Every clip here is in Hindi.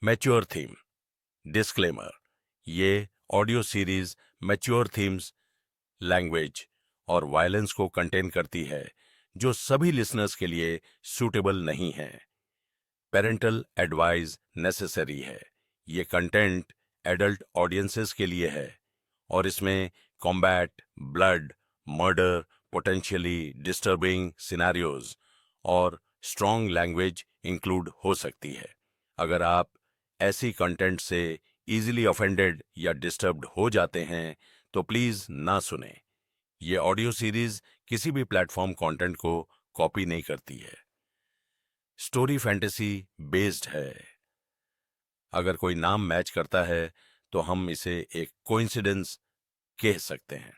Mature theme. डिस्क्लेमर, ये audio series mature themes, language और वायलेंस को कंटेन करती है जो सभी लिसनर्स के लिए सूटेबल नहीं है। पेरेंटल एडवाइस नेसेसरी है। ये कंटेंट एडल्ट ऑडियंसेस के लिए है और इसमें combat, blood, murder, potentially disturbing scenarios और स्ट्रॉन्ग लैंग्वेज इंक्लूड हो सकती है। अगर आप ऐसी कंटेंट से इजीली ऑफेंडेड या डिस्टर्ब्ड हो जाते हैं तो प्लीज ना सुने। ये ऑडियो सीरीज किसी भी प्लेटफॉर्म कंटेंट को कॉपी नहीं करती है। स्टोरी फैंटेसी बेस्ड है। अगर कोई नाम मैच करता है तो हम इसे एक कोइंसिडेंस कह सकते हैं।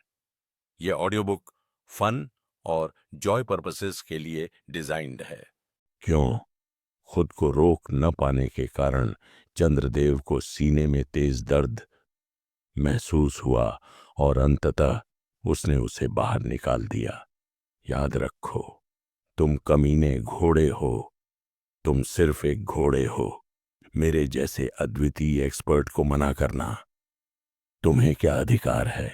यह ऑडियो बुक फन और जॉय पर्पसेस के लिए डिजाइंड है। क्यों? खुद को रोक न पाने के कारण चंद्रदेव को सीने में तेज दर्द महसूस हुआ और अंततः उसने उसे बाहर निकाल दिया। याद रखो, तुम कमीने घोड़े हो। तुम सिर्फ एक घोड़े हो। मेरे जैसे अद्वितीय एक्सपर्ट को मना करना तुम्हें क्या अधिकार है?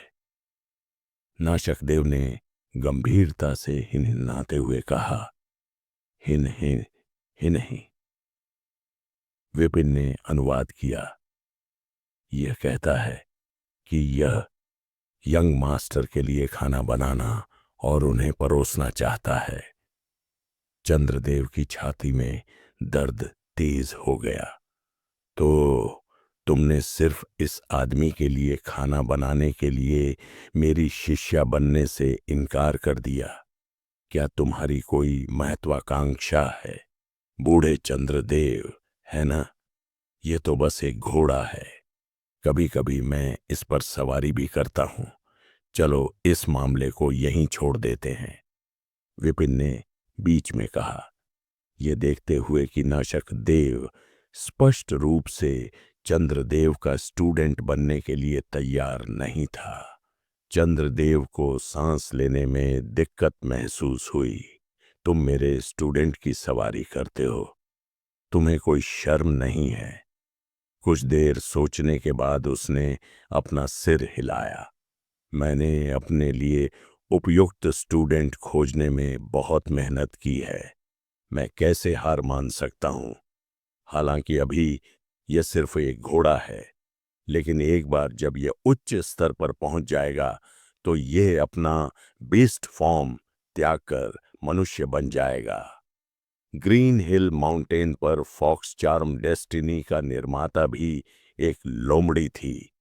नाशकदेव ने गंभीरता से हिनहिनाते हुए कहा। हिन हिन हिन ही। विपिन ने अनुवाद किया। यह कहता है कि यह यंग मास्टर के लिए खाना बनाना और उन्हें परोसना चाहता है। चंद्रदेव की छाती में दर्द तेज हो गया। तो तुमने सिर्फ इस आदमी के लिए खाना बनाने के लिए मेरी शिष्या बनने से इनकार कर दिया? क्या तुम्हारी कोई महत्वाकांक्षा है? बूढ़े चंद्रदेव, है ना? ये तो बस एक घोड़ा है। कभी कभी मैं इस पर सवारी भी करता हूं। चलो इस मामले को यहीं छोड़ देते हैं, विपिन ने बीच में कहा, ये देखते हुए कि नाशकदेव स्पष्ट रूप से चंद्रदेव का स्टूडेंट बनने के लिए तैयार नहीं था। चंद्रदेव को सांस लेने में दिक्कत महसूस हुई। तुम मेरे स्टूडेंट की सवारी करते हो? तुम्हें कोई शर्म नहीं है? कुछ देर सोचने के बाद उसने अपना सिर हिलाया। मैंने अपने लिए उपयुक्त स्टूडेंट खोजने में बहुत मेहनत की है। मैं कैसे हार मान सकता हूं? हालांकि अभी यह सिर्फ एक घोड़ा है, लेकिन एक बार जब यह उच्च स्तर पर पहुंच जाएगा तो यह अपना बीस्ट फॉर्म त्याग कर मनुष्य बन जाएगा। ग्रीन हिल माउंटेन पर फॉक्स चार्म डेस्टिनी का निर्माता भी एक लोमड़ी थी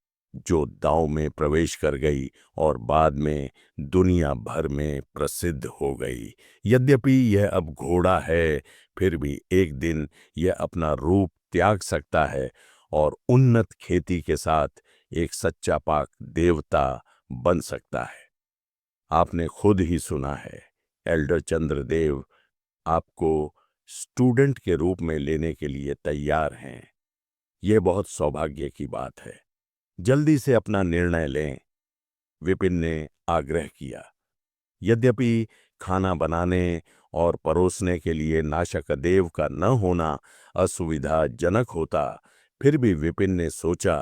जो दांव में प्रवेश कर गई और बाद में दुनिया भर में प्रसिद्ध हो गई। यद्यपि यह अब घोड़ा है, फिर भी एक दिन यह अपना रूप त्याग सकता है और उन्नत खेती के साथ एक सच्चा पाक देवता बन सकता है। आपने खुद ही सुना है, एल्डर चंद्रदेव आपको स्टूडेंट के रूप में लेने के लिए तैयार हैं। यह बहुत सौभाग्य की बात है। जल्दी से अपना निर्णय लें, विपिन ने आग्रह किया। यद्यपि खाना बनाने और परोसने के लिए नाशकदेव का न होना असुविधाजनक होता, फिर भी विपिन ने सोचा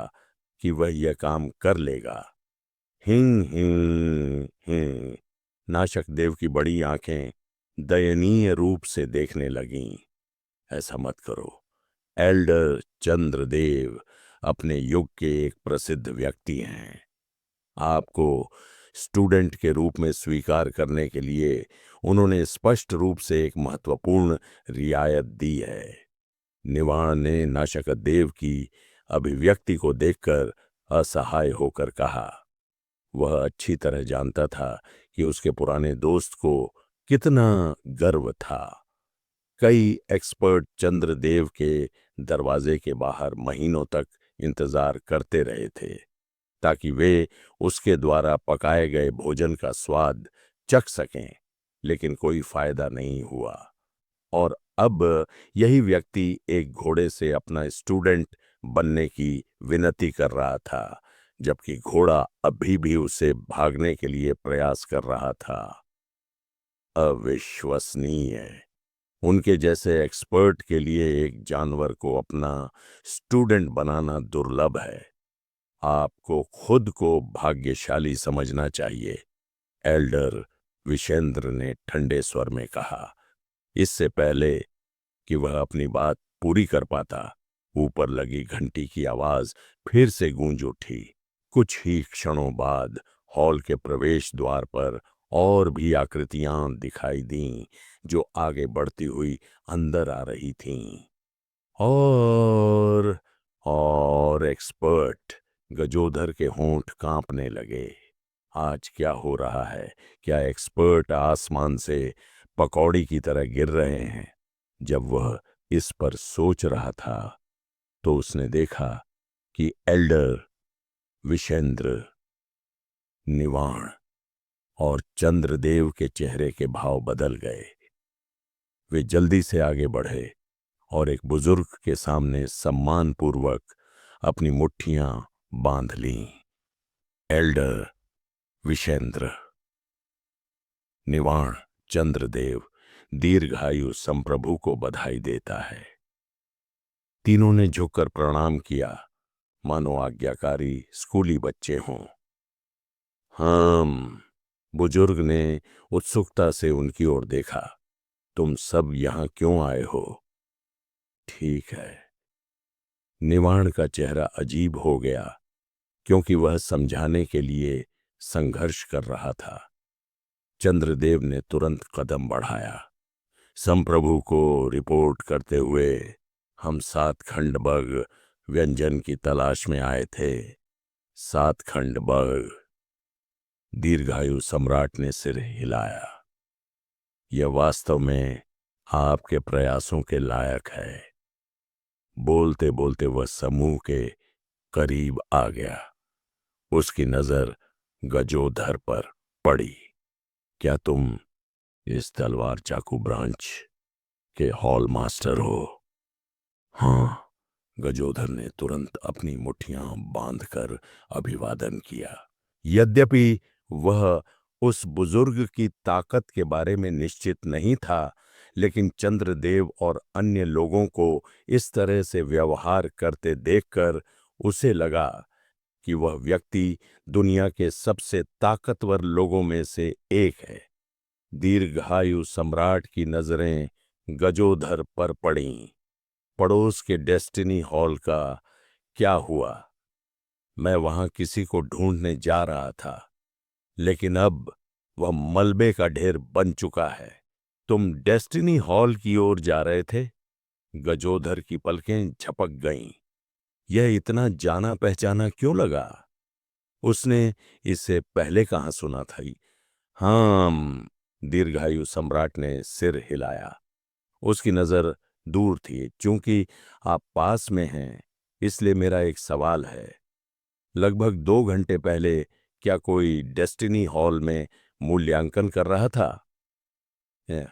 कि वह यह काम कर लेगा। हिं हिं हिं। नाशकदेव की बड़ी आंखें दयनीय रूप से देखने लगीं। ऐसा मत करो। एल्डर चंद्रदेव अपने युग के एक प्रसिद्ध व्यक्ति हैं। आपको स्टूडेंट के रूप में स्वीकार करने के लिए उन्होंने स्पष्ट रूप से एक महत्वपूर्ण रियायत दी है। निवाण ने नाशकदेव की अभिव्यक्ति को देखकर असहाय होकर कहा। वह अच्छी तरह जानता था कि उसके पुराने दोस्त को कितना गर्व था। कई एक्सपर्ट चंद्रदेव के दरवाजे के बाहर महीनों तक इंतजार करते रहे थे ताकि वे उसके द्वारा पकाए गए भोजन का स्वाद चख सकें, लेकिन कोई फायदा नहीं हुआ। और अब यही व्यक्ति एक घोड़े से अपना स्टूडेंट बनने की विनती कर रहा था, जबकि घोड़ा अभी भी उसे भागने के लिए प्रयास कर रहा था। अविश्वसनीय। उनके जैसे एक्सपर्ट के लिए एक जानवर को अपना स्टूडेंट बनाना दुर्लभ है। आपको खुद को भाग्यशाली समझना चाहिए, एल्डर विशेंद्र ने ठंडे स्वर में कहा। इससे पहले कि वह अपनी बात पूरी कर पाता, ऊपर लगी घंटी की आवाज फिर से गूंज उठी। कुछ ही क्षणों बाद हॉल के प्रवेश द्वार पर और भी आकृतियां दिखाई दीं, जो आगे बढ़ती हुई अंदर आ रही थीं। और एक्सपर्ट गजोधर के होंठ कांपने लगे। आज क्या हो रहा है? क्या एक्सपर्ट आसमान से पकौड़ी की तरह गिर रहे हैं? जब वह इस पर सोच रहा था तो उसने देखा कि एल्डर विशेंद्र, निवाण और चंद्रदेव के चेहरे के भाव बदल गए। वे जल्दी से आगे बढ़े और एक बुजुर्ग के सामने सम्मानपूर्वक अपनी मुट्ठियां बांध लीं। एल्डर विशेंद्र, निवाण चंद्रदेव दीर्घायु संप्रभु को बधाई देता है। तीनों ने झुककर प्रणाम किया, मानो आज्ञाकारी स्कूली बच्चे हों। बुजुर्ग ने उत्सुकता से उनकी ओर देखा। तुम सब यहां क्यों आए हो? ठीक है। निवाण का चेहरा अजीब हो गया, क्योंकि वह समझाने के लिए संघर्ष कर रहा था। चंद्रदेव ने तुरंत कदम बढ़ाया। संप्रभु को रिपोर्ट करते हुए हम 7 खंड बग व्यंजन की तलाश में आए थे। 7 खंड बग। दीर्घायु सम्राट ने सिर हिलाया। यह वास्तव में आपके प्रयासों के लायक है। बोलते बोलते वह समूह के करीब आ गया। उसकी नजर गजोधर पर पड़ी। क्या तुम इस तलवार चाकू ब्रांच के हॉल मास्टर हो? हाँ, गजोधर ने तुरंत अपनी मुट्ठियां बांधकर अभिवादन किया। यद्यपि वह उस बुजुर्ग की ताकत के बारे में निश्चित नहीं था, लेकिन चंद्रदेव और अन्य लोगों को इस तरह से व्यवहार करते देखकर उसे लगा कि वह व्यक्ति दुनिया के सबसे ताकतवर लोगों में से एक है। दीर्घायु सम्राट की नजरें गजोधर पर पड़ीं। पड़ोस के डेस्टिनी हॉल का क्या हुआ? मैं वहां किसी को ढूंढने जा रहा था, लेकिन अब वह मलबे का ढेर बन चुका है। तुम डेस्टिनी हॉल की ओर जा रहे थे? गजोधर की पलकें झपक गईं। यह इतना जाना पहचाना क्यों लगा? उसने इसे पहले कहाँ सुना था? हाँ, दीर्घायु सम्राट ने सिर हिलाया। उसकी नजर दूर थी। चूंकि आप पास में हैं, इसलिए मेरा एक सवाल है। लगभग 2 घंटे पहले क्या कोई डेस्टिनी हॉल में मूल्यांकन कर रहा था? ए,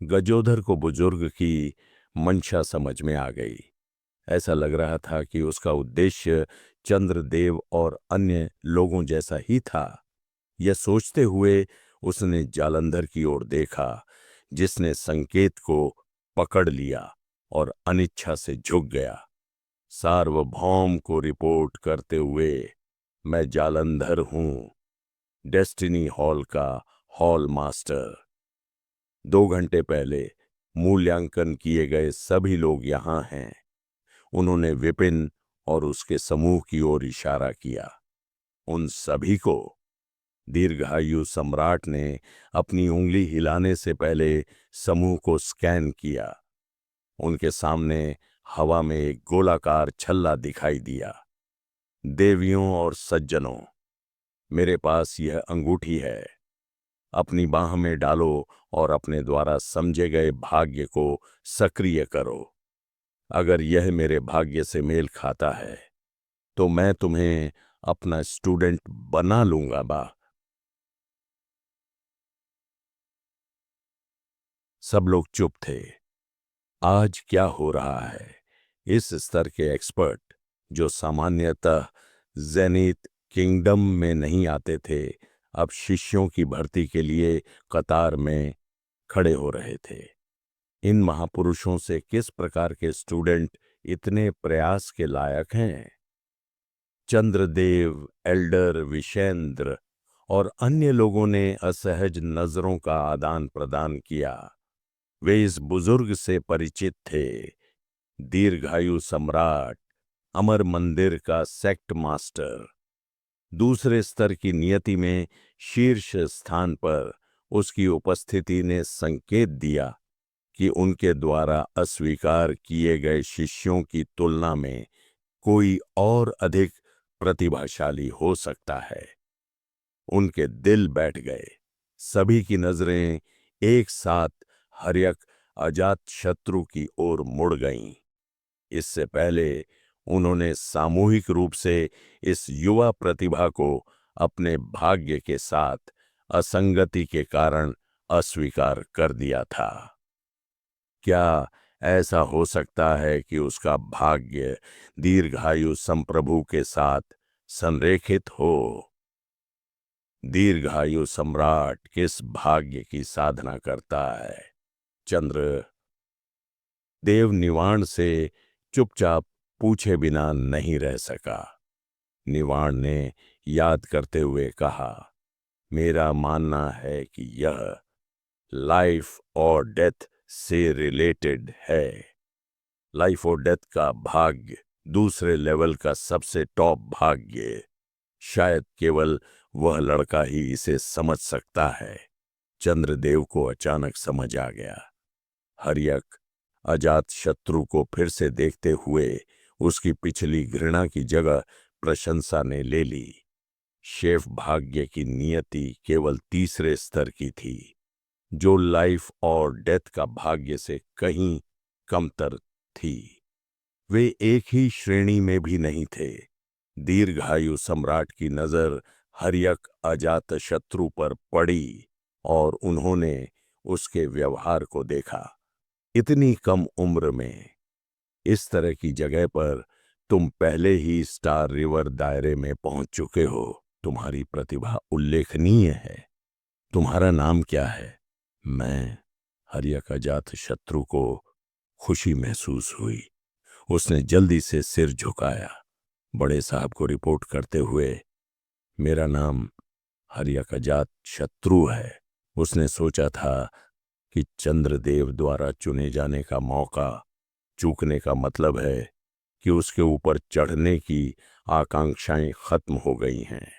गजोधर को बुजुर्ग की मंशा समझ में आ गई। ऐसा लग रहा था कि उसका उद्देश्य चंद्रदेव और अन्य लोगों जैसा ही था। यह सोचते हुए उसने जालंधर की ओर देखा, जिसने संकेत को पकड़ लिया और अनिच्छा से झुक गया। सार्वभौम को रिपोर्ट करते हुए, मैं जालंधर हूं, डेस्टिनी हॉल का हॉल मास्टर। 2 घंटे पहले मूल्यांकन किए गए सभी लोग यहां हैं। उन्होंने विपिन और उसके समूह की ओर इशारा किया। उन सभी को? दीर्घायु सम्राट ने अपनी उंगली हिलाने से पहले समूह को स्कैन किया। उनके सामने हवा में एक गोलाकार छल्ला दिखाई दिया। देवियों और सज्जनों, मेरे पास यह अंगूठी है। अपनी बाह में डालो और अपने द्वारा समझे गए भाग्य को सक्रिय करो। अगर यह मेरे भाग्य से मेल खाता है, तो मैं तुम्हें अपना स्टूडेंट बना लूंगा बा। सब लोग चुप थे। आज क्या हो रहा है? इस स्तर के एक्सपर्ट, जो सामान्यतः जेनिथ किंगडम में नहीं आते थे, अब शिष्यों की भर्ती के लिए कतार में खड़े हो रहे थे। इन महापुरुषों से किस प्रकार के स्टूडेंट इतने प्रयास के लायक हैं? चंद्रदेव, एल्डर विशेंद्र और अन्य लोगों ने असहज नजरों का आदान प्रदान किया। वे इस बुजुर्ग से परिचित थे, दीर्घायु सम्राट, अमर मंदिर का सेक्ट मास्टर। दूसरे स्तर की नियति में शीर्ष स्थान पर उसकी उपस्थिति ने संकेत दिया कि उनके द्वारा अस्वीकार किए गए शिष्यों की तुलना में कोई और अधिक प्रतिभाशाली हो सकता है। उनके दिल बैठ गए। सभी की नजरें एक साथ हर्यक अजातशत्रु की ओर मुड़ गईं। इससे पहले उन्होंने सामूहिक रूप से इस युवा प्रतिभा को अपने भाग्य के साथ असंगति के कारण अस्वीकार कर दिया था। क्या ऐसा हो सकता है कि उसका भाग्य दीर्घायु संप्रभु के साथ संरेखित हो? दीर्घायु सम्राट किस भाग्य की साधना करता है? चंद्र देव निवाण से चुपचाप पूछे बिना नहीं रह सका। निवाण ने याद करते हुए कहा, मेरा मानना है कि यह लाइफ और डेथ से रिलेटेड है। लाइफ और डेथ का भाग्य, दूसरे लेवल का सबसे टॉप भाग्य, शायद केवल वह लड़का ही इसे समझ सकता है। चंद्रदेव को अचानक समझ आ गया। हर्यक अजातशत्रु को फिर से देखते हुए उसकी पिछली घृणा की जगह प्रशंसा ने ले ली। शेफ भाग्य की नियति केवल तीसरे स्तर की थी, जो लाइफ और डेथ का भाग्य से कहीं कमतर थी। वे एक ही श्रेणी में भी नहीं थे। दीर्घायु सम्राट की नजर हर्यक अजातशत्रु पर पड़ी और उन्होंने उसके व्यवहार को देखा। इतनी कम उम्र में इस तरह की जगह पर तुम पहले ही स्टार रिवर दायरे में पहुंच चुके हो। तुम्हारी प्रतिभा उल्लेखनीय है। तुम्हारा नाम क्या है? मैं हर्यक अजातशत्रु को खुशी महसूस हुई। उसने जल्दी से सिर झुकाया, बड़े साहब को रिपोर्ट करते हुए। मेरा नाम हर्यक अजातशत्रु है। उसने सोचा था कि चंद्रदेव द्वारा चुने जाने का मौका चूकने का मतलब है कि उसके ऊपर चढ़ने की आकांक्षाएं खत्म हो गई हैं।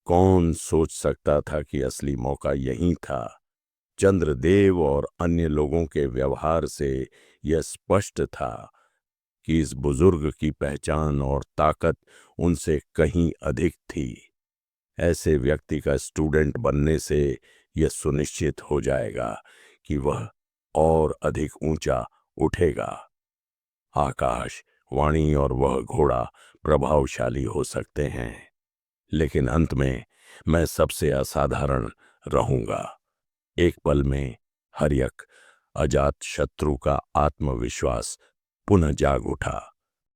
कौन सोच सकता था कि असली मौका यही था? चंद्रदेव और अन्य लोगों के व्यवहार से यह स्पष्ट था कि इस बुजुर्ग की पहचान और ताकत उनसे कहीं अधिक थी। ऐसे व्यक्ति का स्टूडेंट बनने से यह सुनिश्चित हो जाएगा कि वह और अधिक ऊंचा उठेगा। आकाश, वाणी और वह घोड़ा प्रभावशाली हो सकते हैं, लेकिन अंत में मैं सबसे असाधारण रहूंगा। एक पल में हर्यक अजातशत्रु का आत्मविश्वास पुनः जाग उठा।